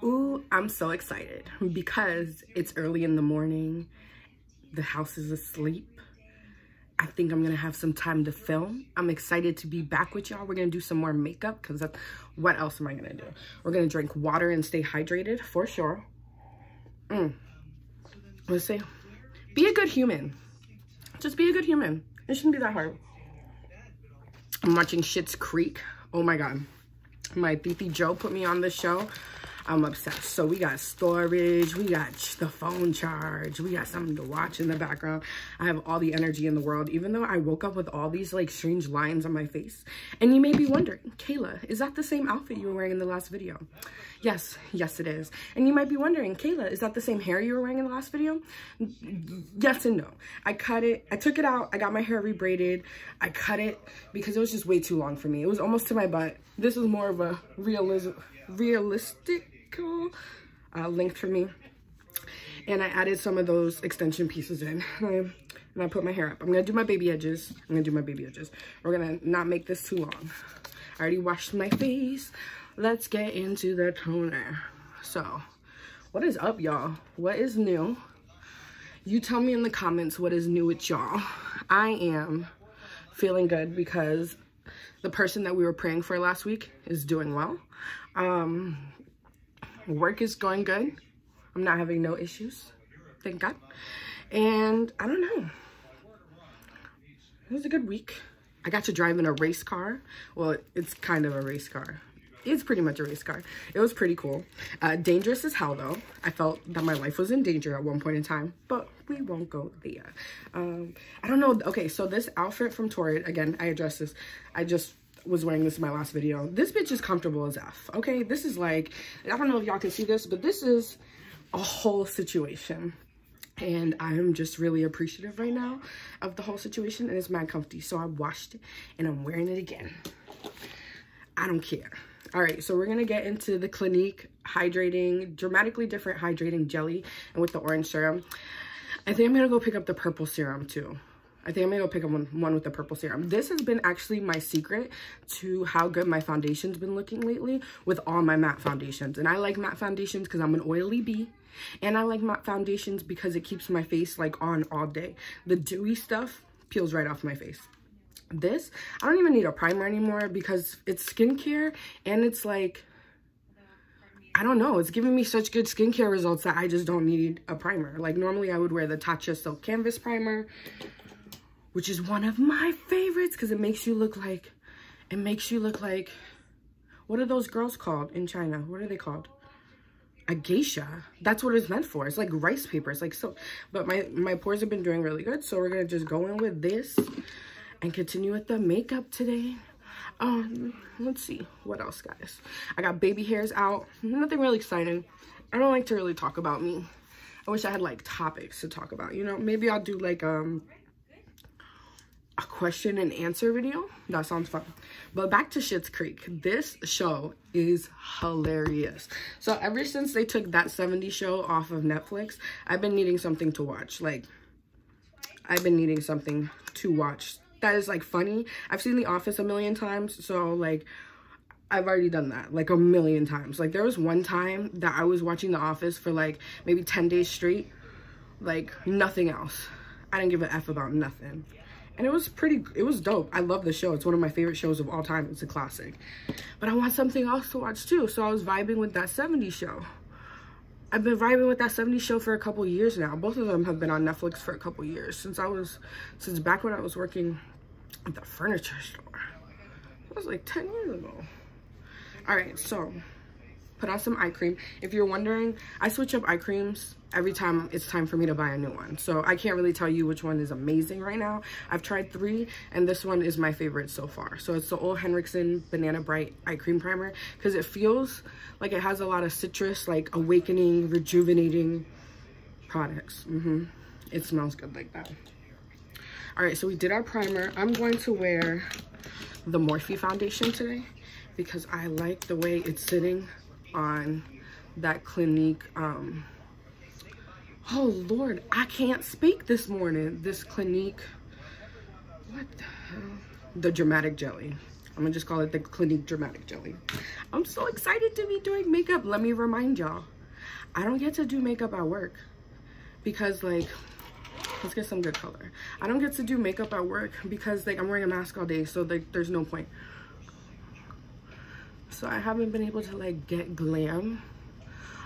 Ooh, I'm so excited because it's early in the morning. The house is asleep. I think I'm gonna have some time to film. I'm excited to be back with y'all. We're gonna do some more makeup because what else am I gonna do? We're gonna drink water and stay hydrated for sure. Let's say, be a good human. Just be a good human. It shouldn't be that hard. I'm watching Schitt's Creek. Oh my God. My Titi Joe put me on this show. I'm obsessed. So we got storage, we got the phone charge, we got something to watch in the background. I have all the energy in the world, even though I woke up with all these like strange lines on my face. And you may be wondering, Kayla, is that the same outfit you were wearing in the last video? Yes, yes it is. And you might be wondering, Kayla, is that the same hair you were wearing in the last video? Yes and no. I cut it, I took it out, I got my hair rebraided, I cut it because it was just way too long for me. It was almost to my butt. This is more of a realistic length for me, and I added some of those extension pieces in, and I put my hair up. I'm gonna do my baby edges. We're gonna not make this too long. I already washed my face. Let's get into the toner. So what is up, y'all? What is new? You tell me in the comments what is new with y'all. I am feeling good because the person that we were praying for last week is doing well. Work is going good. I'm not having no issues, thank God. And I don't know, it was a good week. I got to drive in a race car. Well, it's kind of a race car. It's pretty much a race car. It was pretty cool. Dangerous as hell though. I felt that my life was in danger at one point in time, but we won't go there. I don't know. Okay, so this outfit from Torrid, again, I addressed this. I just was wearing this in my last video. This bitch is comfortable as F. Okay, this is like, I don't know if y'all can see this, but this is a whole situation. And I'm just really appreciative right now of the whole situation, and it's mad comfy. So I washed it and I'm wearing it again. I don't care. All right, so we're gonna get into the Clinique hydrating, dramatically different hydrating jelly, and with the orange serum. I think I'm gonna go pick up the purple serum too. I think I'm gonna go pick up one with the purple serum. This has been actually my secret to how good my foundation's been looking lately with all my matte foundations. And I like matte foundations because I'm an oily bee. And I like matte foundations because it keeps my face like on all day. The dewy stuff peels right off my face. This, I don't even need a primer anymore because it's skincare, and it's like, I don't know, it's giving me such good skincare results that I just don't need a primer. Like normally I would wear the Tatcha Silk Canvas Primer, which is one of my favorites because it makes you look like, what are those girls called in China? What are they called? A geisha. That's what it's meant for. It's like rice paper. It's like so, but my pores have been doing really good. So we're gonna just go in with this and continue with the makeup today. Let's see, what else, guys? I got baby hairs out. Nothing really exciting. I don't like to really talk about me. I wish I had like topics to talk about, you know. Maybe I'll do like a question and answer video. That sounds fun. But back to Schitt's Creek. This show is hilarious. So ever since they took that 70s show off of Netflix, I've been needing something to watch. Like, I've been needing something to watch that is like funny. I've seen The Office a million times, so like I've already done that like a million times. Like there was one time that I was watching The Office for like maybe 10 days straight, like nothing else. I didn't give a F about nothing. And it was dope. I love the show. It's one of my favorite shows of all time. It's a classic. But I want something else to watch too. So I was vibing with that 70s show. I've been vibing with that 70s show for a couple years now. Both of them have been on Netflix for a couple years. Since back when I was working at the furniture store. It was like 10 years ago. All right, so put on some eye cream. If you're wondering, I switch up eye creams every time it's time for me to buy a new one. So I can't really tell you which one is amazing right now. I've tried 3 and this one is my favorite so far. So it's the Ole Henriksen Banana Bright Eye Cream Primer because it feels like it has a lot of citrus, like awakening, rejuvenating products. It smells good like that. All right, so we did our primer. I'm going to wear the Morphe foundation today because I like the way it's sitting on that Clinique, oh Lord, I can't speak this morning. This Clinique, what the hell? The Dramatic Jelly. I'm gonna just call it the Clinique Dramatic Jelly. I'm so excited to be doing makeup. Let me remind y'all, I don't get to do makeup at work because, like, let's get some good color. I don't get to do makeup at work because, like, I'm wearing a mask all day, so like there's no point. So I haven't been able to like get glam.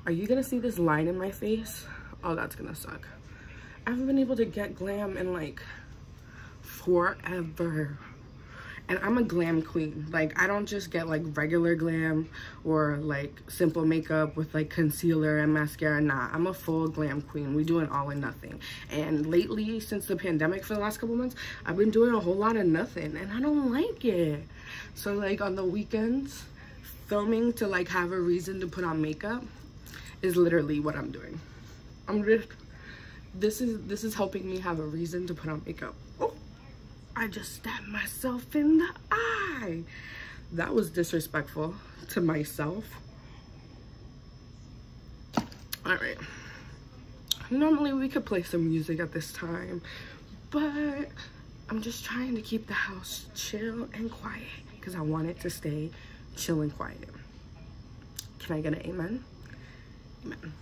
Are you gonna see this line in my face? Oh, that's gonna suck. I haven't been able to get glam in like forever. And I'm a glam queen. Like, I don't just get like regular glam or like simple makeup with like concealer and mascara. Nah, I'm a full glam queen. We do it all and nothing. And lately, since the pandemic for the last couple months, I've been doing a whole lot of nothing and I don't like it. So like on the weekends, filming to like have a reason to put on makeup is literally what I'm doing. This is helping me have a reason to put on makeup. Oh, I just stabbed myself in the eye. That was disrespectful to myself. All right. Normally we could play some music at this time, but I'm just trying to keep the house chill and quiet because I want it to stay chill and quiet. Can I get an amen? Amen.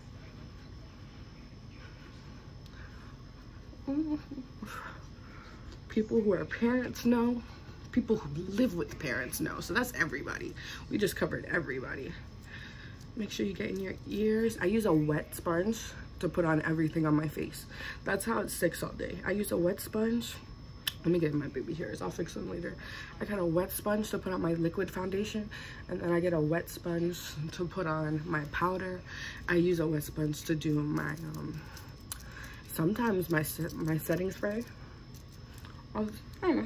People who are parents know. People who live with parents know. So that's everybody. We just covered everybody. Make sure you get in your ears. I use a wet sponge to put on everything on my face. That's how it sticks all day. I use a wet sponge. Let me get my baby hairs. I'll fix them later. I got a wet sponge to put on my liquid foundation, and then I get a wet sponge to put on my powder. I use a wet sponge to do my sometimes my setting spray. I don't know,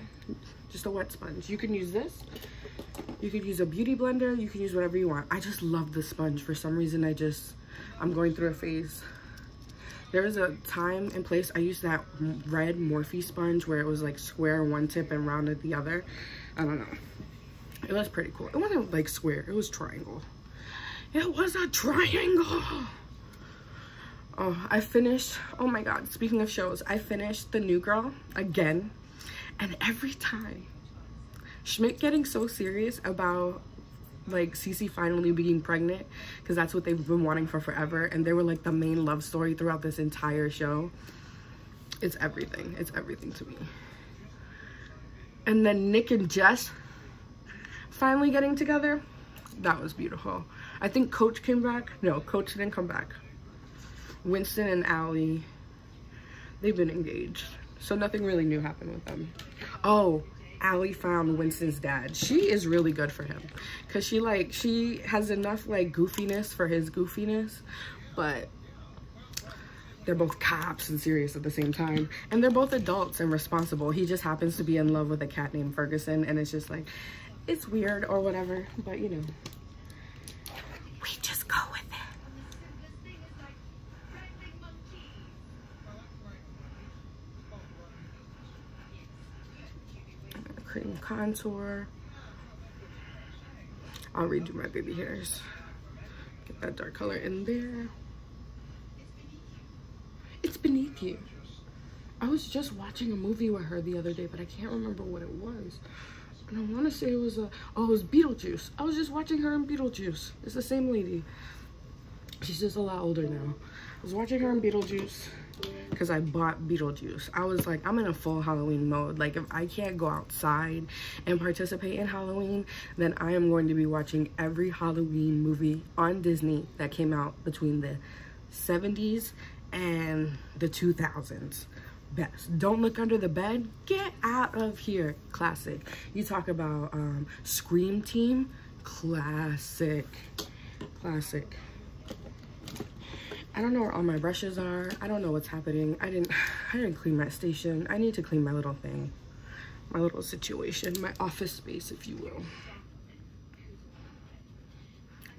just a wet sponge. You can use this. You could use a beauty blender. You can use whatever you want. I just love the sponge. For some reason, I'm going through a phase. There was a time and place I used that red Morphe sponge where it was like square one tip and rounded the other. I don't know. It was pretty cool. It wasn't like square. It was triangle. It was a triangle. Oh, I finished. Oh my God. Speaking of shows, I finished The New Girl again. And every time, Schmidt getting so serious about like Cece finally being pregnant, because that's what they've been wanting for forever, and they were like the main love story throughout this entire show. It's everything. It's everything to me. And then Nick and Jess finally getting together. That was beautiful. I think Coach came back. No, Coach didn't come back. Winston and Allie, they've been engaged, so nothing really new happened with them. Oh, Allie found Winston's dad. She is really good for him because she has enough like goofiness for his goofiness, but they're both cops and serious at the same time, and they're both adults and responsible. He just happens to be in love with a cat named Ferguson, and it's just like, it's weird or whatever, but you know, we just go with it. Cream contour. I'll redo my baby hairs. Get that dark color in there. It's Beneath You. I was just watching a movie with her the other day, but I can't remember what it was. And I want to say it was it was Beetlejuice. I was just watching her in Beetlejuice. It's the same lady. She's just a lot older now. I was watching her in Beetlejuice because I bought Beetlejuice. I was like, I'm in a full Halloween mode. Like, if I can't go outside and participate in Halloween, then I am going to be watching every Halloween movie on Disney that came out between the 70s and the 2000s. Best. Don't Look Under the Bed. Get out of here. Classic. You talk about Scream Team. Classic. Classic. I don't know where all my brushes are. I don't know what's happening. I didn't clean my station. I need to clean my little thing. My little situation. My office space, if you will.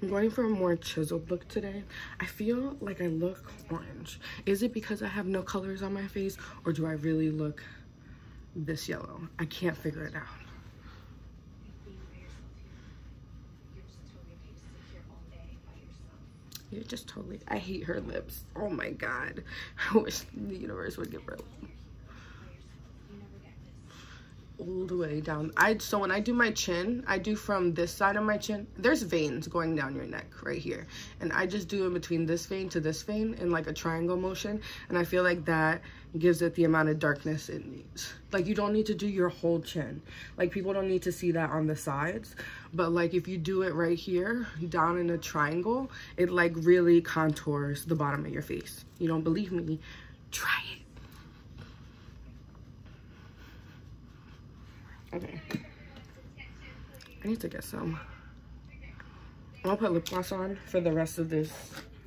I'm going for a more chiseled look today. I feel like I look orange. Is it because I have no colors on my face, or do I really look this yellow? I can't figure it out. You're just totally, I hate her lips. Oh my God. I wish the universe would give her. all the way down. So when I do my chin, I do from this side of my chin. There's veins going down your neck right here, and I just do in between this vein to this vein in like a triangle motion, and I feel like that gives it the amount of darkness it needs. Like, you don't need to do your whole chin. Like, people don't need to see that on the sides, but like if you do it right here down in a triangle, it like really contours the bottom of your face. You don't believe me? Try it. Okay, I need to get some. I'm gonna put lip gloss on for the rest of this.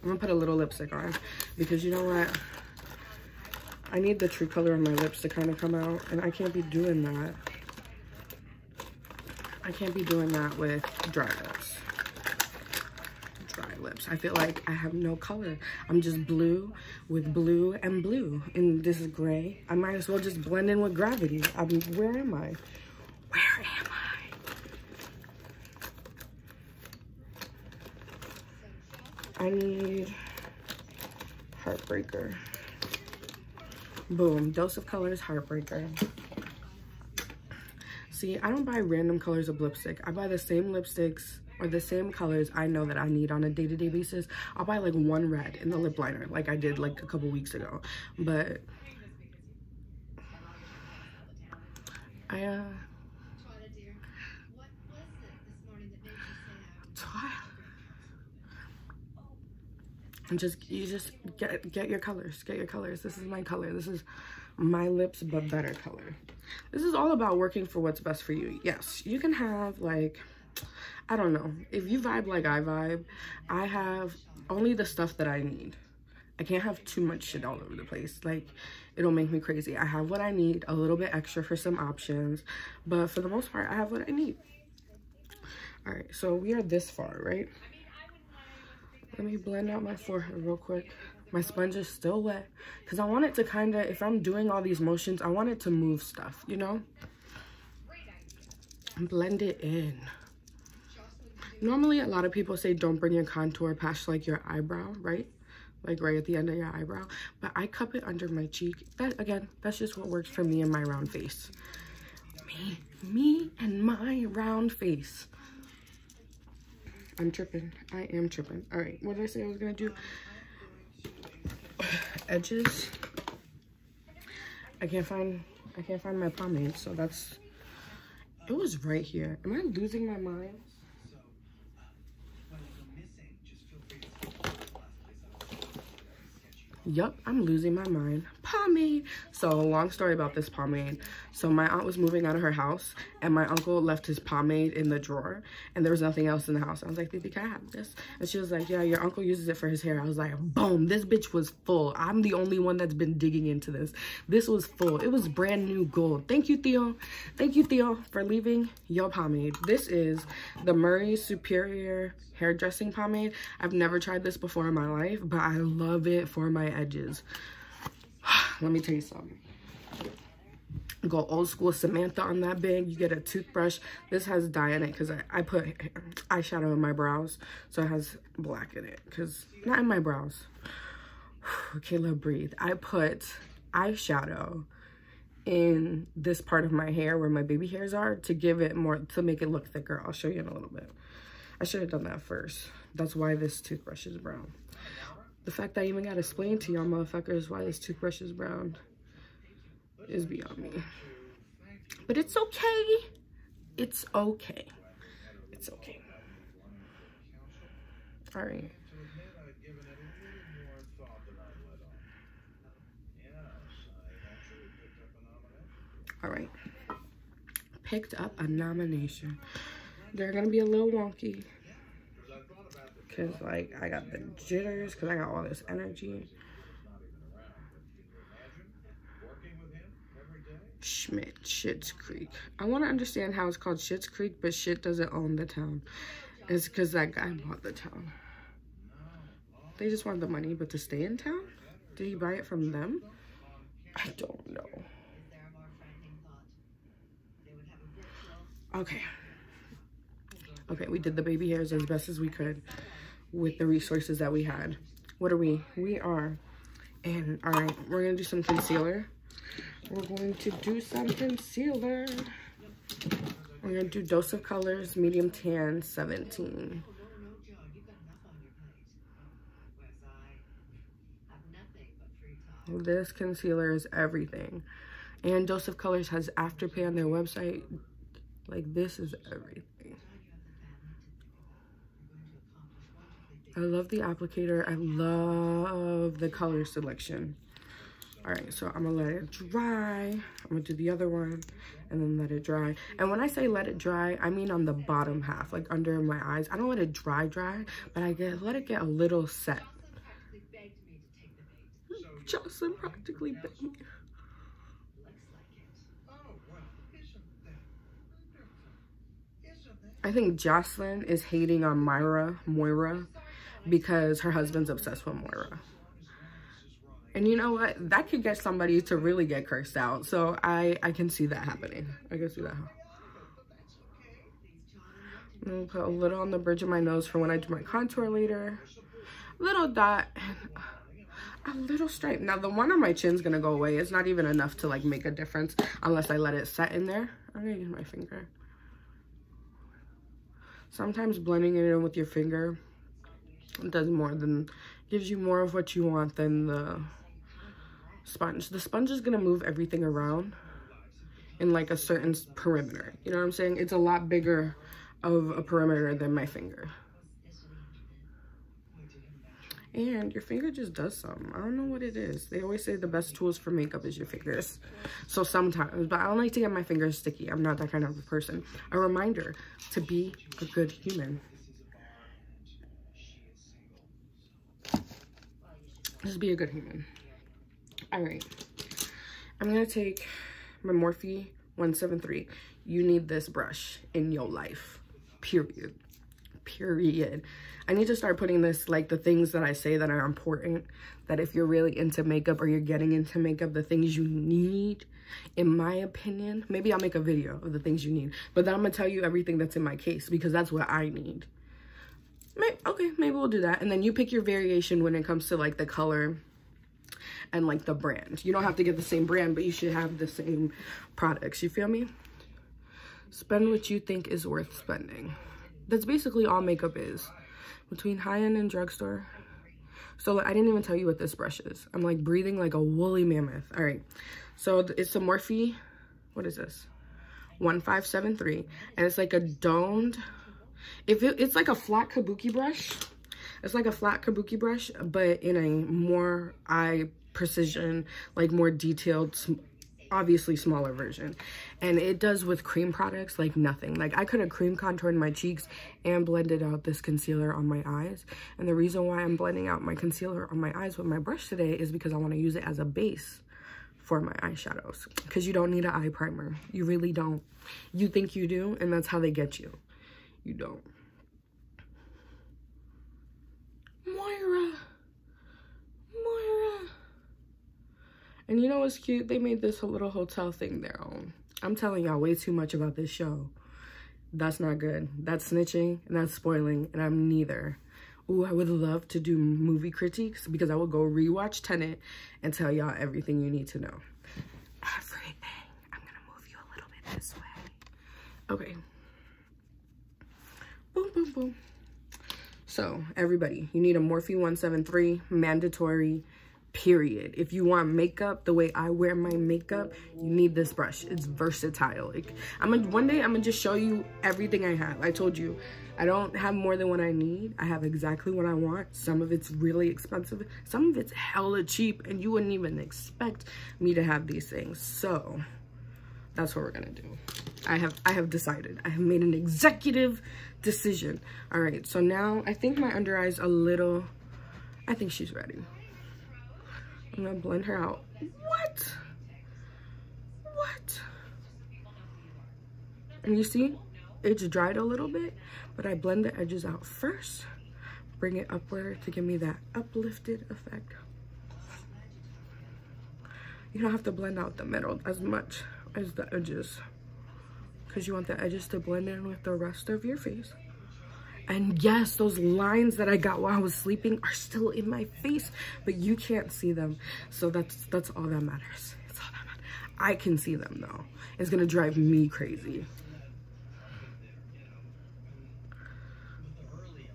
I'm gonna put a little lipstick on because you know what? I need the true color of my lips to kind of come out, and I can't be doing that. I can't be doing that with dry lips. Dry lips. I feel like I have no color. I'm just blue with blue and blue, and this is gray. I might as well just blend in with gravity. Where am I? Where am I? I need Heartbreaker. Boom. Dose of Colors Heartbreaker. See, I don't buy random colors of lipstick. I buy the same lipsticks or the same colors I know that I need on a day-to-day basis. I'll buy like one red in the lip liner like I did like a couple weeks ago. But you just get your colors. Get your colors. This is my color. This is my lips but better color. This is all about working for what's best for you. Yes, you can have like, I don't know, if you vibe like I vibe, I have only the stuff that I need. I can't have too much shit all over the place. Like, it'll make me crazy. I have what I need, a little bit extra for some options, but for the most part I have what I need. All right, so we are this far, right? Let me blend out my forehead real quick. My sponge is still wet because I want it to kind of, if I'm doing all these motions, I want it to move stuff, you know? Blend it in. Normally, a lot of people say don't bring your contour past like your eyebrow, right? Like right at the end of your eyebrow. But I cup it under my cheek. That, again, that's just what works for me and my round face. Me and my round face. I'm tripping. I am tripping. All right, what did I say I was gonna do? Edges. I can't find my pomade, so that's, it was right here. Am I losing my mind? Yup, I'm losing my mind. Pomade. So, long story about this pomade. So, my aunt was moving out of her house, and my uncle left his pomade in the drawer, and there was nothing else in the house. I was like, baby, can I have this? And she was like, yeah, your uncle uses it for his hair. I was like, boom, this bitch was full. I'm the only one that's been digging into this. This was full. It was brand new gold. Thank you, Theo. Thank you, Theo, for leaving your pomade. This is the Murray Superior hairdressing pomade. I've never tried this before in my life, but I love it for my edges. Let me tell you something. Go old school Samantha on that big. You get a toothbrush. This has dye in it because I put eyeshadow in my brows, so it has black in it. Because not in my brows. Kayla, breathe. I put eyeshadow in this part of my hair where my baby hairs are to give it more, to make it look thicker. I'll show you in a little bit. I should have done that first. That's why this toothbrush is brown. The fact that I even gotta explain to y'all motherfuckers why this toothbrush is brown is beyond me. But it's okay. It's okay. It's okay. All right. All right. Picked up a nomination. They're gonna be a little wonky because like I got the jitters because I got all this energy. Schitt's Creek. I want to understand how it's called Schitt's Creek, but shit doesn't own the town. It's because that guy bought the town. They just want the money, but to stay in town? Did he buy it from them? I don't know. Okay. Okay, we did the baby hairs as best as we could with the resources that we had. What are we? We are in, all right, we're going to do some concealer. We're going to do some concealer. I'm gonna do Dose of Colors, medium tan, 17. This concealer is everything. And Dose of Colors has Afterpay on their website. Like, this is everything. I love the applicator. I love the color selection. All right, so I'm gonna let it dry. I'm gonna do the other one and then let it dry. And when I say let it dry, I mean on the bottom half, like under my eyes. I don't let it dry, but I let it get a little set. Jocelyn practically bit me. I think Jocelyn is hating on Moira, because her husband's obsessed with Moira. And you know what? That could get somebody to really get cursed out. So I can see that happening. I can see that. I'm gonna put a little on the bridge of my nose for when I do my contour later. Little dot and a little stripe. Now the one on my chin's gonna go away. It's not even enough to like make a difference unless I let it set in there. I'm gonna use my finger. Sometimes blending it in with your finger does more than, gives you more of what you want than the sponge. The sponge is gonna move everything around in like a certain perimeter. You know what I'm saying? It's a lot bigger of a perimeter than my finger. And your finger just does something. I don't know what it is. They always say the best tools for makeup is your fingers. So sometimes, but I don't like to get my fingers sticky. I'm not that kind of a person. A reminder to be a good human. Just be a good human. All right. I'm going to take my Morphe 173. You need this brush in your life. Period. Period. I need to start putting this, like the things that I say that are important, that if you're really into makeup or you're getting into makeup, the things you need, in my opinion. Maybe I'll make a video of the things you need, but then I'm gonna tell you everything that's in my case because that's what I need. Okay, maybe we'll do that. And then you pick your variation when it comes to like the color and like the brand. You don't have to get the same brand, but you should have the same products. You feel me? Spend what you think is worth spending. That's basically all makeup is. Between high-end and drugstore. So I didn't even tell you what this brush is. I'm like breathing like a woolly mammoth. All right. So it's the Morphe, what is this? 1573. And it's like a domed, it's like a flat kabuki brush. It's like a flat kabuki brush, but in a more eye precision, like more detailed, obviously smaller version. And it does with cream products like nothing. Like I could have cream contoured my cheeks and blended out this concealer on my eyes. And the reason why I'm blending out my concealer on my eyes with my brush today is because I want to use it as a base for my eyeshadows. Because you don't need an eye primer. You really don't. You think you do, and that's how they get you. You don't. Moira. And you know what's cute? They made this little hotel thing their own. I'm telling y'all way too much about this show. That's not good. That's snitching and that's spoiling, and I'm neither. Ooh, I would love to do movie critiques because I would go rewatch Tenet and tell y'all everything you need to know. Everything. I'm gonna move you a little bit this way. Okay. Boom, boom, boom. So, everybody, you need a Morphe 173, mandatory. Period. If you want makeup the way I wear my makeup, you need this brush. It's versatile. Like one day I'm gonna just show you everything I have. I told you I don't have more than what I need. I have exactly what I want. Some of it's really expensive, some of it's hella cheap, and you wouldn't even expect me to have these things. So that's what we're gonna do. I have decided. I have made an executive decision. All right, so now I think my under eye's a little, I think she's ready. I'm gonna blend her out. What? What? And you see, it's dried a little bit, but I blend the edges out first, bring it upward to give me that uplifted effect. You don't have to blend out the middle as much as the edges, because you want the edges to blend in with the rest of your face. And yes, those lines that I got while I was sleeping are still in my face, but you can't see them. So that's all that matters. It's all that matters. I can see them though. It's gonna drive me crazy.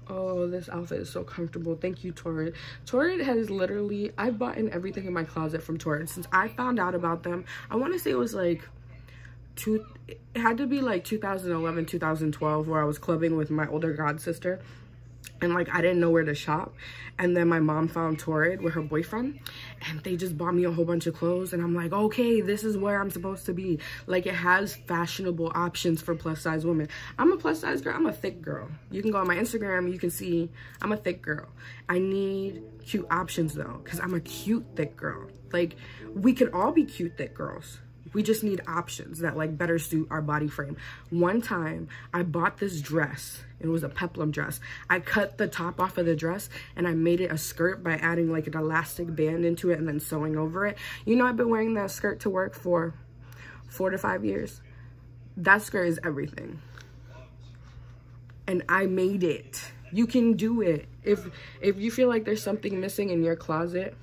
Oh, this outfit is so comfortable. Thank you, Torrid. Torrid has literally, I've bought in everything in my closet from Torrid since I found out about them. I want to say it was like it had to be like 2011, 2012, where I was clubbing with my older god sister. And like I didn't know where to shop, and then my mom found Torrid with her boyfriend, and they just bought me a whole bunch of clothes, and I'm like, okay, this is where I'm supposed to be. Like, it has fashionable options for plus size women. I'm a plus size girl. I'm a thick girl. You can go on my Instagram, you can see I'm a thick girl. I need cute options though, because I'm a cute thick girl. Like, we could all be cute thick girls. We just need options that like better suit our body frame. One time I bought this dress. It was a peplum dress. I cut the top off of the dress and I made it a skirt by adding like an elastic band into it and then sewing over it. You know, I've been wearing that skirt to work for 4 to 5 years. That skirt is everything. And I made it. You can do it. If you feel like there's something missing in your closet,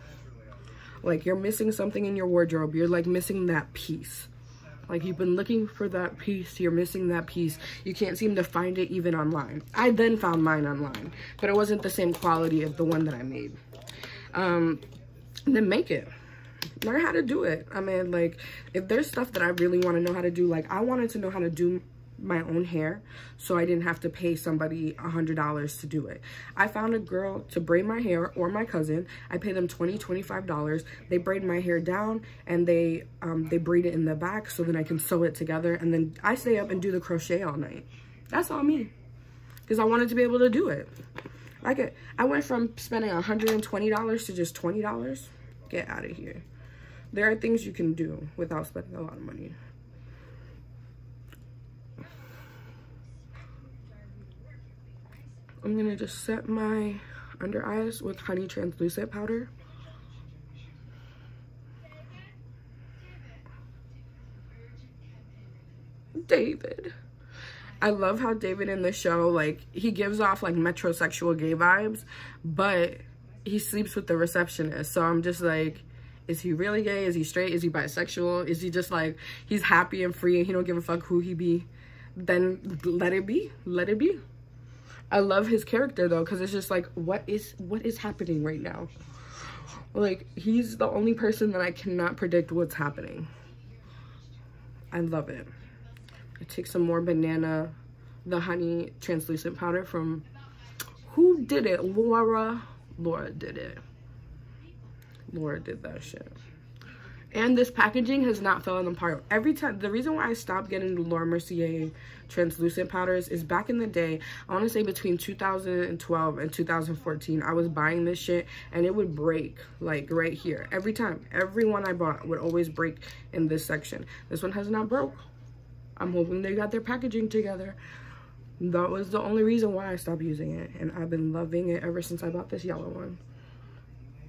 like you're missing something in your wardrobe, you're like missing that piece. Like, you've been looking for that piece, you're missing that piece. You can't seem to find it even online. I then found mine online, but it wasn't the same quality of the one that I made. Then make it. Learn how to do it. I mean, like, if there's stuff that I really want to know how to do, like I wanted to know how to do my own hair so I didn't have to pay somebody $100 to do it. I found a girl to braid my hair, or my cousin. I pay them $20, $25. They braid my hair down and they braid it in the back so then I can sew it together, and then I stay up and do the crochet all night. That's all me, because I wanted to be able to do it. Like, I went from spending $120 to just $20. Get out of here. There are things you can do without spending a lot of money. I'm gonna just set my under eyes with honey translucent powder. David. I love how David in the show, like, he gives off like metrosexual gay vibes, but he sleeps with the receptionist. So I'm just like, is he really gay? Is he straight? Is he bisexual? Is he just like, he's happy and free and he don't give a fuck who he be? Then let it be. Let it be. I love his character though, because it's just like, what is happening right now? Like, he's the only person that I cannot predict what's happening. I love it. I take some more banana, the honey translucent powder from, who did it? Laura did it. Laura did that shit. And this packaging has not fallen apart. Every time, the reason why I stopped getting the Laura Mercier translucent powders is back in the day, I want to say between 2012 and 2014, I was buying this shit and it would break like right here. Every time, every one I bought would always break in this section. This one has not broke. I'm hoping they got their packaging together. That was the only reason why I stopped using it, and I've been loving it ever since I bought this yellow one.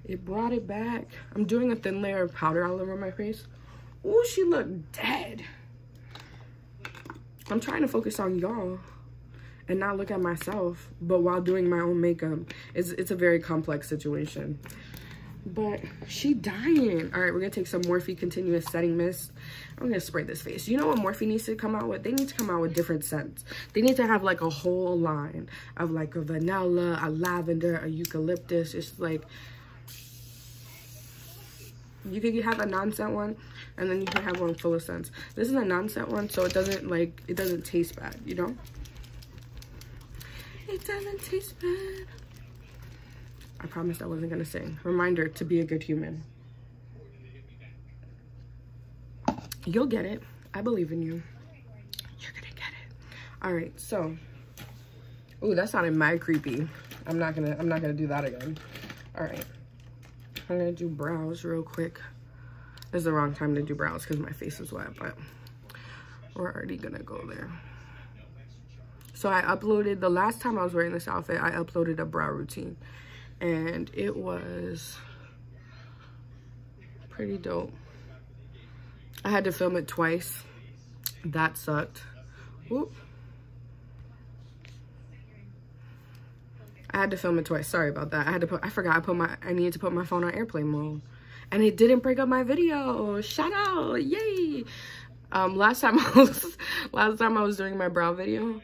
It brought it back. I'm doing a thin layer of powder all over my face. Ooh, she looked dead. I'm trying to focus on y'all and not look at myself, but while doing my own makeup. It's a very complex situation. But she dying. All right, we're gonna take some Morphe Continuous Setting Mist. I'm gonna spray this face. You know what Morphe needs to come out with? They need to come out with different scents. They need to have like a whole line of like a vanilla, a lavender, a eucalyptus. It's like, you could have a non-scent one, and then you can have one full of scents. This is a non-scent one, so it doesn't taste bad, you know? It doesn't taste bad. I promised I wasn't gonna sing. Reminder to be a good human. You'll get it. I believe in you. You're gonna get it. All right, so. Ooh, that sounded mad creepy. I'm not gonna do that again. All right. I'm gonna do brows real quick. This is the wrong time to do brows because my face is wet, but we're already gonna go there. So I uploaded, the last time I was wearing this outfit, I uploaded a brow routine. And it was pretty dope. I had to film it twice. That sucked. Oop. I had to film it twice. Sorry about that. I needed to put my phone on airplane mode. And it didn't break up my video. Shout out. Yay. Last time I was doing my brow video,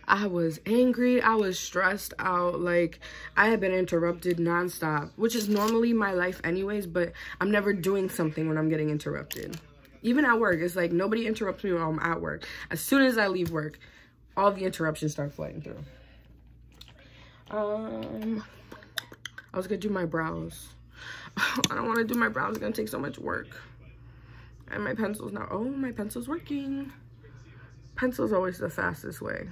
I was angry. I was stressed out. Like, I had been interrupted nonstop, which is normally my life anyways, but I'm never doing something when I'm getting interrupted. Even at work, it's like nobody interrupts me when I'm at work. As soon as I leave work, all the interruptions start flooding through. I was gonna do my brows. I don't want to do my brows. It's gonna take so much work. And my pencil's not. Oh, my pencil's working. Pencil's always the fastest way.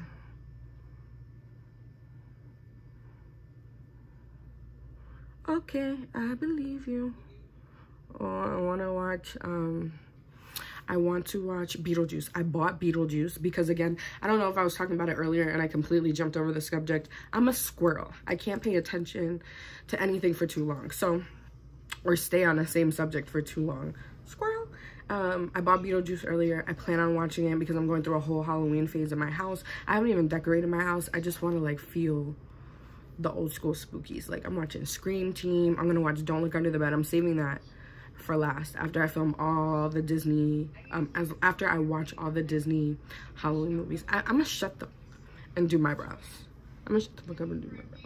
Okay, I believe you. Oh, I want to watch Beetlejuice. I bought Beetlejuice because, again, I don't know if I was talking about it earlier and I completely jumped over the subject. I'm a squirrel. I can't pay attention to anything for too long. So, or stay on the same subject for too long. Squirrel. I bought Beetlejuice earlier. I plan on watching it because I'm going through a whole Halloween phase in my house. I haven't even decorated my house. I just want to, like, feel the old school spookies. Like, I'm watching Scream Team. I'm gonna watch Don't Look Under the Bed. I'm saving that for last after I film all the Disney after I watch all the Disney Halloween movies. I'm gonna shut up and do my brows. I'm gonna shut the fuck up and do my brows.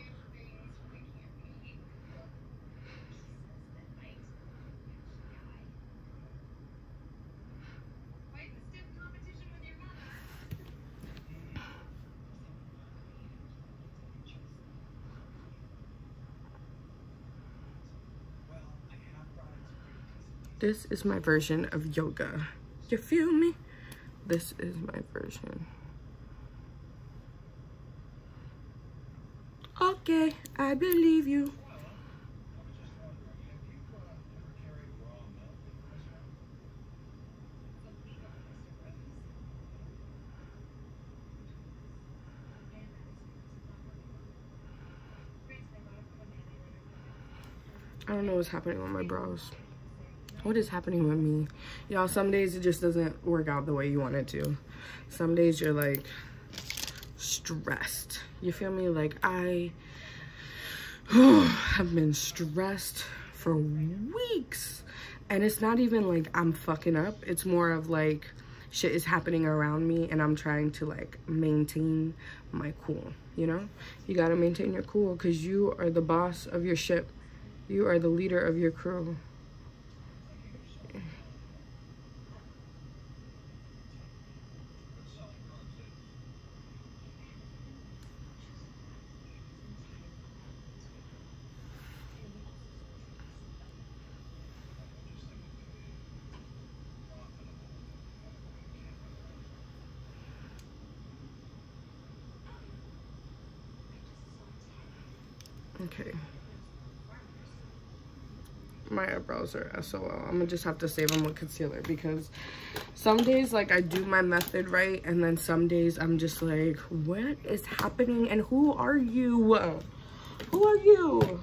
This is my version of yoga. You feel me? This is my version. Okay, I believe you. I don't know what's happening with my brows. What is happening with me? Y'all, some days it just doesn't work out the way you want it to. Some days you're like stressed. You feel me? Like, I have been stressed for weeks. And it's not even like I'm fucking up. It's more of like shit is happening around me and I'm trying to like maintain my cool, you know? You gotta maintain your cool because you are the boss of your ship. You are the leader of your crew. Okay. My eyebrows are SOL. I'm gonna just have to save them with concealer because some days, like, I do my method right, and then some days I'm just like, what is happening? And who are you? Who are you?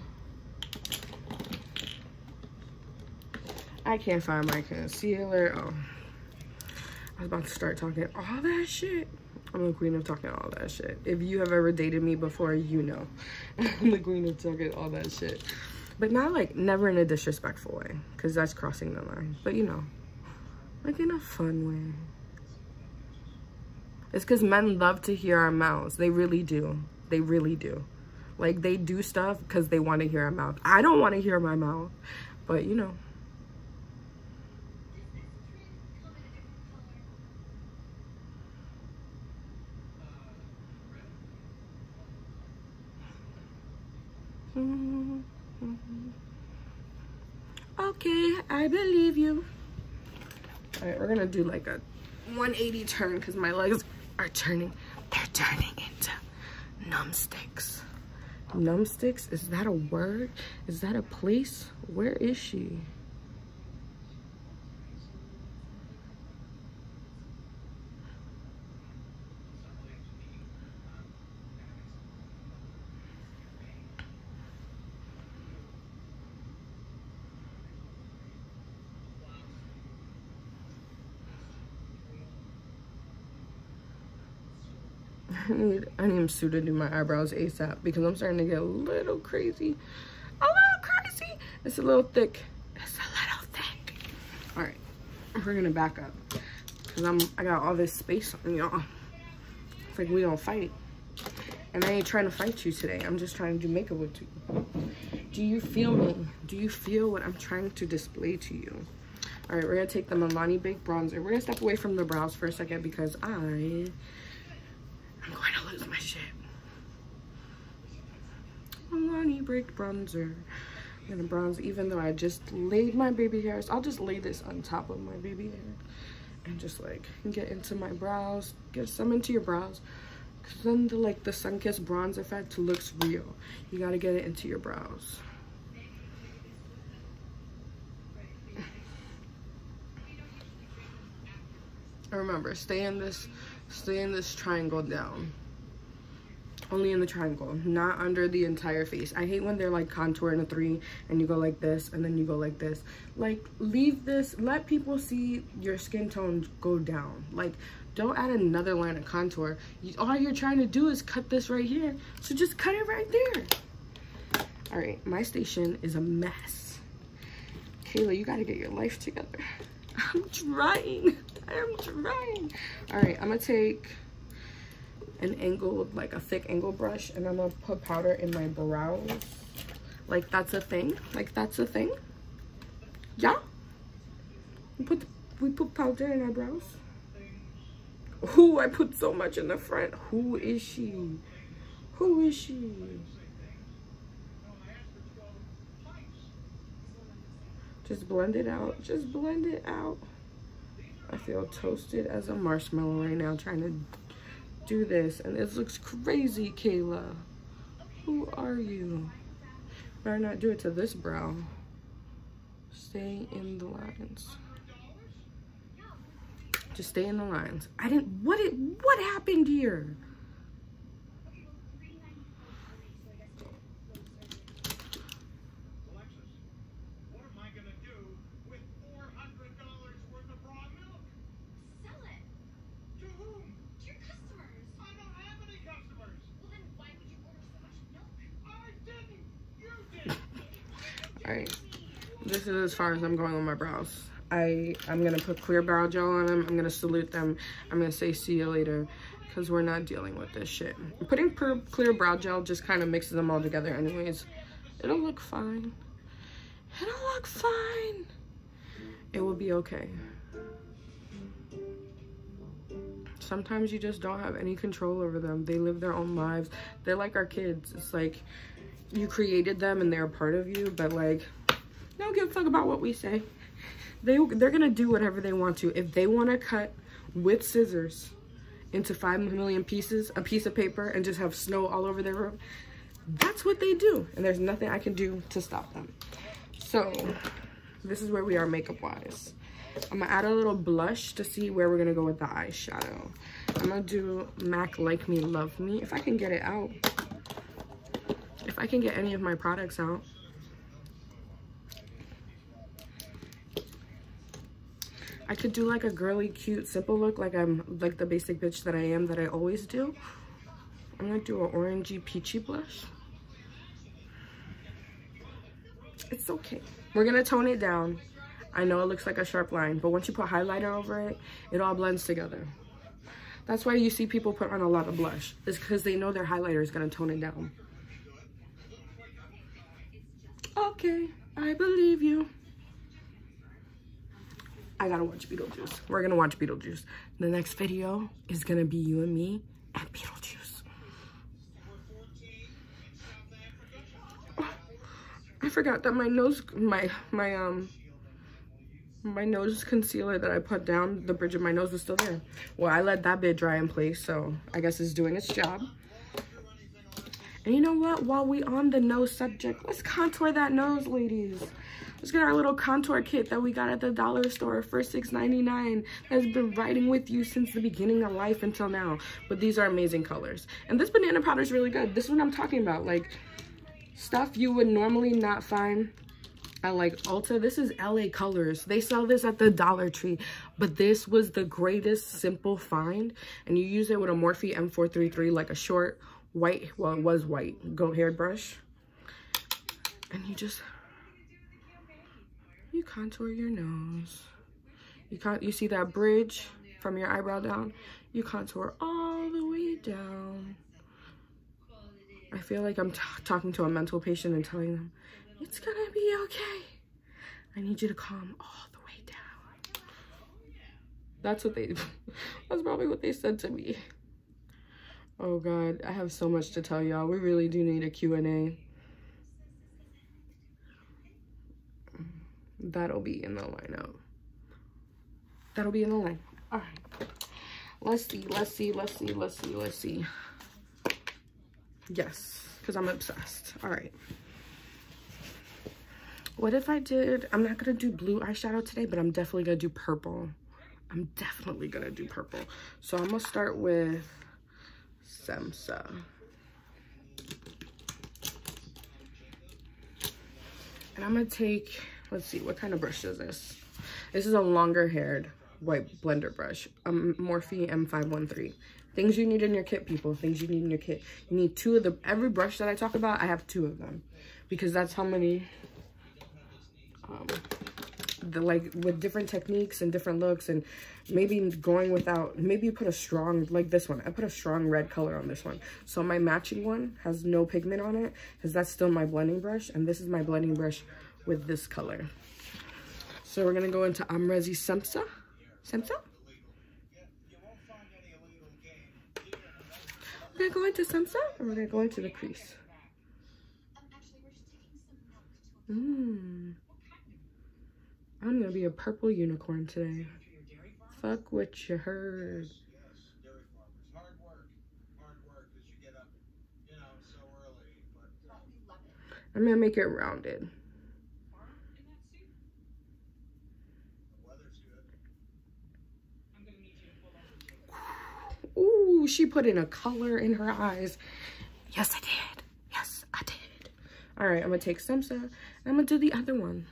I can't find my concealer. Oh, I was about to start talking all that shit. I'm the queen of talking all that shit. If you have ever dated me before, you know. I'm the queen of talking all that shit. But not like, never in a disrespectful way. Because that's crossing the line. But you know, like in a fun way. It's because men love to hear our mouths. They really do. They really do. Like, they do stuff because they want to hear our mouth. I don't want to hear my mouth. But you know. Okay, I believe you. All right, we're gonna do like a 180 turn because my legs are turning. They're turning into numbsticks. Numbsticks? Is that a word? Is that a place? Where is she? I need Sue to do my eyebrows ASAP because I'm starting to get a little crazy. A little crazy. It's a little thick. It's a little thick. All right, we're gonna back up because I got all this space on y'all. It's like we don't fight. And I ain't trying to fight you today. I'm just trying to do makeup with you. Do you feel me? Do you feel what I'm trying to display to you? All right, we're gonna take the Milani Baked Bronzer. We're gonna step away from the brows for a second because I'm going to lose my shit. Milani Baked Bronzer. I'm gonna bronze even though I just laid my baby hairs. I'll just lay this on top of my baby hair and just like get into my brows, get some into your brows. Cause then the sun-kissed bronze effect looks real. You gotta get it into your brows. And remember, stay in this triangle down. Only in the triangle, not under the entire face. I hate when they're like contour in a 3 and you go like this and then you go like this. Like, leave this, let people see your skin tone go down. Like, don't add another line of contour. All you're trying to do is cut this right here. So just cut it right there. All right, my station is a mess. Kayla, you gotta get your life together. I'm trying. All right, I'm gonna take an angled, like a thick angle brush, and I'm gonna put powder in my brows. Like that's a thing. Like that's a thing. Yeah. We put powder in our brows. Ooh, I put so much in the front. Who is she? Who is she? Just blend it out. Just blend it out. I feel toasted as a marshmallow right now trying to do this, and this looks crazy. Kayla, who are you? Better not do it to this brow. Stay in the lines. Just stay in the lines. What happened here? All right, this is as far as I'm going with my brows. I'm gonna put clear brow gel on them. I'm gonna salute them. I'm gonna say see you later because we're not dealing with this shit. Putting clear brow gel just kind of mixes them all together anyways. It'll look fine. It'll look fine. It will be okay. Sometimes you just don't have any control over them. They live their own lives. They're like our kids. It's like you created them and they're a part of you, but like, don't give a fuck about what we say. They're gonna do whatever they want to. If they want to cut with scissors into 5 million pieces, a piece of paper, and just have snow all over their room, that's what they do, and there's nothing I can do to stop them. So this is where we are makeup wise. I'm gonna add a little blush to see where we're gonna go with the eyeshadow. I'm gonna do MAC Like Me Love Me, if I can get it out. If I can get any of my products out. I could do like a girly, cute, simple look, like I'm like the basic bitch that I am, that I always do. I'm gonna do an orangey, peachy blush. It's okay. We're gonna tone it down. I know it looks like a sharp line, but once you put highlighter over it, it all blends together. That's why you see people put on a lot of blush. It's because they know their highlighter is gonna tone it down. Okay, I believe you. I gotta watch Beetlejuice. We're gonna watch Beetlejuice. The next video is gonna be you and me and Beetlejuice. Oh, I forgot that my nose concealer that I put down the bridge of my nose was still there. Well, I let that bit dry in place, so I guess it's doing its job. And you know what? While we on the nose subject, let's contour that nose, ladies. Let's get our little contour kit that we got at the dollar store for $6.99. That's been riding with you since the beginning of life until now. But these are amazing colors. And this banana powder is really good. This is what I'm talking about. Like, stuff you would normally not find at like Ulta. This is LA Colors. They sell this at the Dollar Tree. But this was the greatest simple find. And you use it with a Morphe M433, like a short white, well, it was white, goat haired brush. And you contour your nose. You see that bridge from your eyebrow down? You contour all the way down. I feel like I'm talking to a mental patient and telling them, it's gonna be okay. I need you to calm all the way down. That's probably what they said to me. Oh God, I have so much to tell y'all. We really do need a Q&A. That'll be in the lineup. That'll be in the line. All right. Let's see. Yes, because I'm obsessed. All right. What if I did, I'm not going to do blue eyeshadow today, but I'm definitely going to do purple. So I'm going to start with Semsa. And I'm going to take, let's see, what kind of brush is this? This is a longer haired white blender brush. Morphe M513. Things you need in your kit, people. Things you need in your kit. You need two of every brush that I talk about, I have two of them. Because that's how many, like with different techniques and different looks, and maybe going without, maybe you put a strong, like this one. I put a strong red color on this one. So my matching one has no pigment on it, because that's still my blending brush. And this is my blending brush with this color. So we're going to go into Amrezi Semsa. We're going to go into Semsa, or we're going to go into the crease? I'm going to be a purple unicorn today. Fuck what you heard. I'm going to make it rounded. Ooh, she put in a color in her eyes. Yes, I did. Yes, I did. All right, I'm going to take Semsa, and I'm going to do the other one.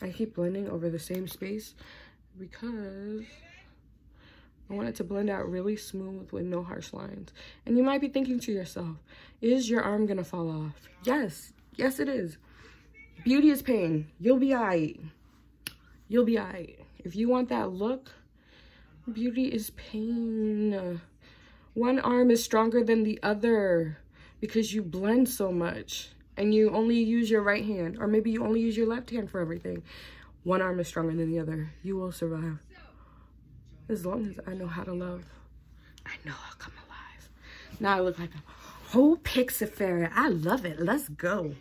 I keep blending over the same space because I want it to blend out really smooth with no harsh lines. And you might be thinking to yourself, is your arm gonna fall off? Yes, yes it is. Beauty is pain. You'll be alright. You'll be alright. If you want that look, beauty is pain. One arm is stronger than the other because you blend so much and you only use your right hand, or maybe you only use your left hand for everything. One arm is stronger than the other. You will survive. As long as I know how to love, I know I'll come alive. Now I look like a whole pixie fairy. I love it. Let's go.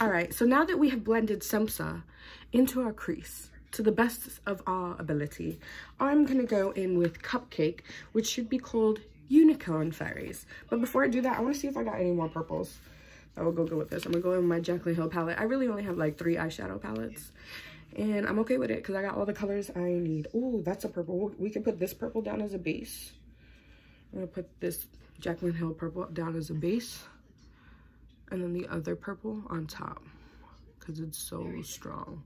All right, so now that we have blended Semsa into our crease to the best of our ability, I'm gonna go in with Cupcake, which should be called Unicorn Fairies. But before I do that, I wanna see if I got any more purples that will go good with this. I'm gonna go in with my Jaclyn Hill palette. I really only have like 3 eyeshadow palettes, and I'm okay with it because I got all the colors I need. Oh, that's a purple. We can put this purple down as a base. I'm gonna put this Jaclyn Hill purple down as a base, and then the other purple on top because it's so strong.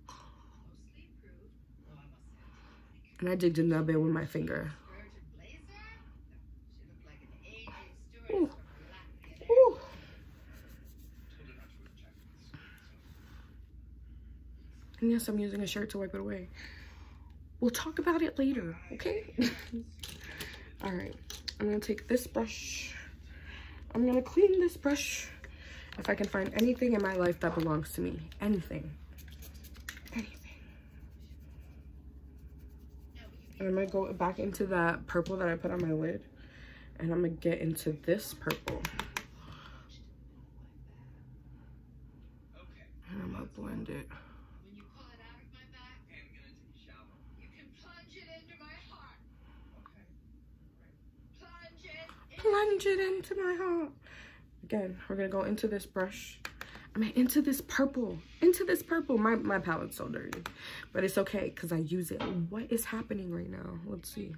And I digged in that bit with my finger. Ooh. Ooh. And yes, I'm using a shirt to wipe it away. We'll talk about it later, okay? All right, I'm gonna take this brush. I'm gonna clean this brush. If I can find anything in my life that belongs to me, anything. And I'm gonna go back into that purple that I put on my lid, and I'm gonna get into this purple. And I'm gonna blend it. Plunge it into my heart. Again, we're gonna go into this brush. I mean, into this purple. My palette's so dirty, but it's okay because I use it. What is happening right now? Let's see.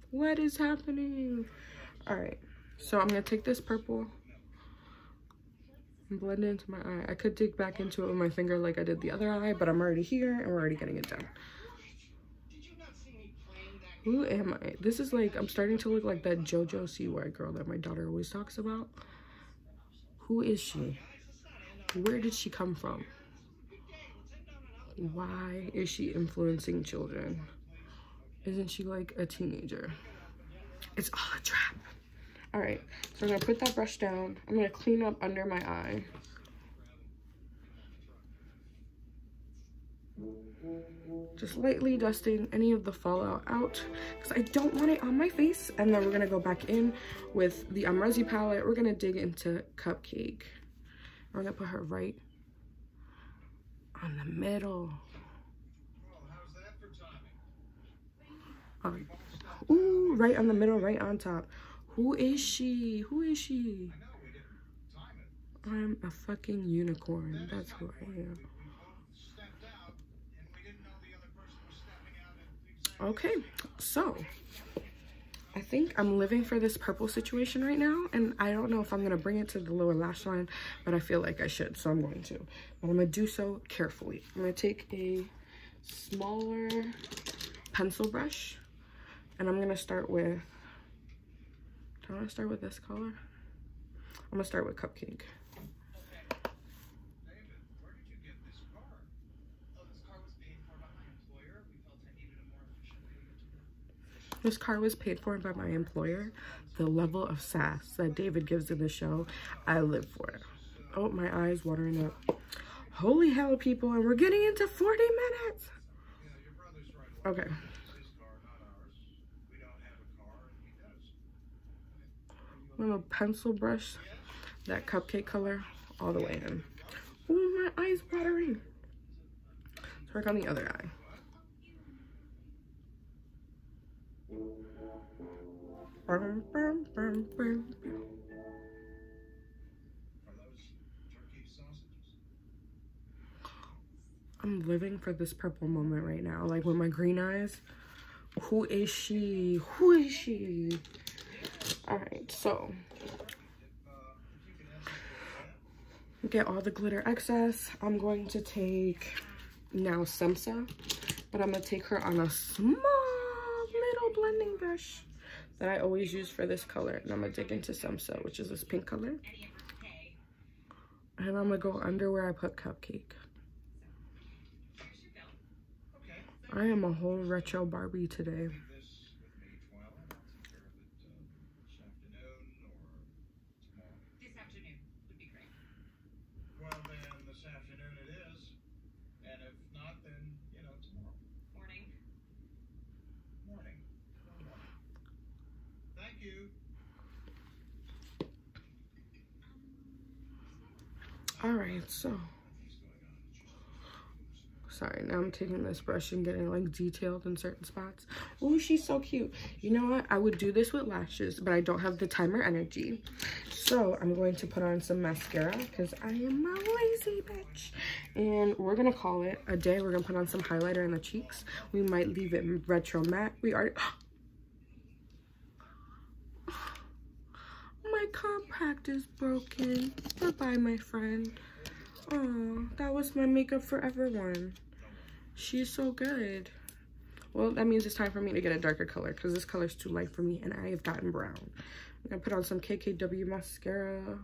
What is happening? All right, so I'm gonna take this purple and blend it into my eye. I could dig back into it with my finger like I did the other eye, but I'm already here and we're already getting it done. Who am I? This is like, I'm starting to look like that JoJo Siwa girl that my daughter always talks about. Who is she? Where did she come from? Why is she influencing children? Isn't she like a teenager? It's all a trap. All right, so I'm gonna put that brush down. I'm gonna clean up under my eye. Just lightly dusting any of the fallout out because I don't want it on my face. And then we're gonna go back in with the Amrezi palette. We're gonna dig into Cupcake. We're gonna put her right on the middle. All right. Ooh, right on the middle, right on top. Who is she? Who is she? I'm a fucking unicorn. That's who I am. Okay, so I think I'm living for this purple situation right now, and I don't know if I'm gonna bring it to the lower lash line, but I feel like I should, so I'm going to. But I'm gonna do so carefully. I'm gonna take a smaller pencil brush, and I'm gonna start with, do I wanna start with this color? I'm gonna start with Cupcake. This car was paid for by my employer. The level of sass that David gives in the show, I live for it. Oh, my eyes watering up. Holy hell, people, and we're getting into 40 minutes. Okay. I'm gonna pencil brush that Cupcake color all the way in. Oh, my eyes watering. Let's work on the other eye. I'm living for this purple moment right now, like with my green eyes. Who is she? Who is she? All right, so get all the glitter excess. I'm going to take now Semsa, but I'm gonna take her on a small little blending brush that I always use for this color, and I'm gonna dig into Semsa, which is this pink color, and I'm gonna go under where I put Cupcake. I am a whole retro Barbie today. This afternoon would be great. Well, then this afternoon it is, and if not, then, you know, tomorrow. Morning. Morning. Thank you. All right, so sorry, now I'm taking this brush and getting like detailed in certain spots. Oh, she's so cute. You know what? I would do this with lashes, but I don't have the time or energy. So I'm going to put on some mascara because I am a lazy bitch. And we're gonna call it a day. We're gonna put on some highlighter in the cheeks. We might leave it retro matte. We already, my compact is broken. Bye-bye, my friend. Oh, that was my Makeup Forever one. She's so good. Well, that means it's time for me to get a darker color because this color's too light for me and I have gotten brown. I'm gonna put on some KKW mascara.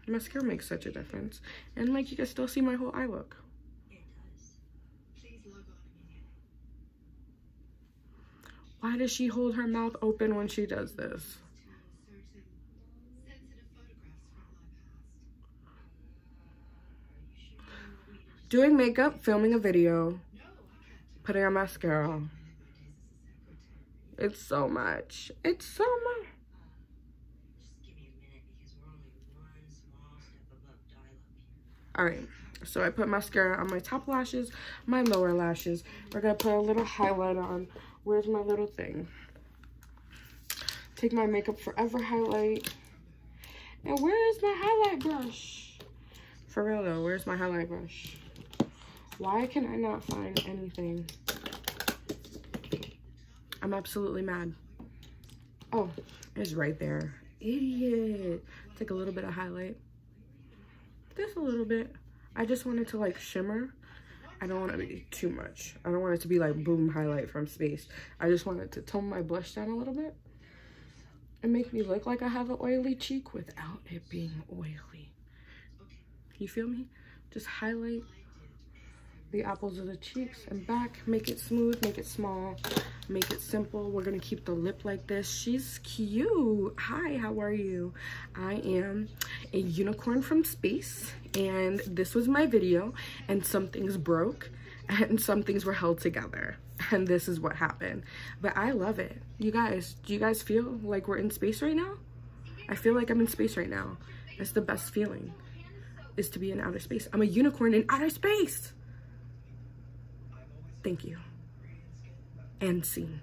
Mascara makes such a difference. And like, you can still see my whole eye look. Why does she hold her mouth open when she does this? Doing makeup, filming a video, putting on mascara. It's so much. It's so much. All right, so I put mascara on my top lashes, my lower lashes. We're gonna put a little highlight on. Where's my little thing? Take my Makeup Forever highlight. And where is my highlight brush? For real though, where's my highlight brush? Why can I not find anything? I'm absolutely mad. Oh, it's right there. Idiot. Take a little bit of highlight. just a little bit. I just want it to like shimmer. I don't want it to be too much. I don't want it to be like boom highlight from space. I just want it to tone my blush down a little bit and make me look like I have an oily cheek without it being oily. You feel me? Just highlight the apples of the cheeks and back, make it smooth, make it small, make it simple. We're gonna keep the lip like this. She's cute. Hi, how are you? I am a unicorn from space, and this was my video, and some things broke and some things were held together, and this is what happened. But I love it. You guys, do you guys feel like we're in space right now? I feel like I'm in space right now. That's the best feeling, is to be in outer space. I'm a unicorn in outer space. Thank you. And scene.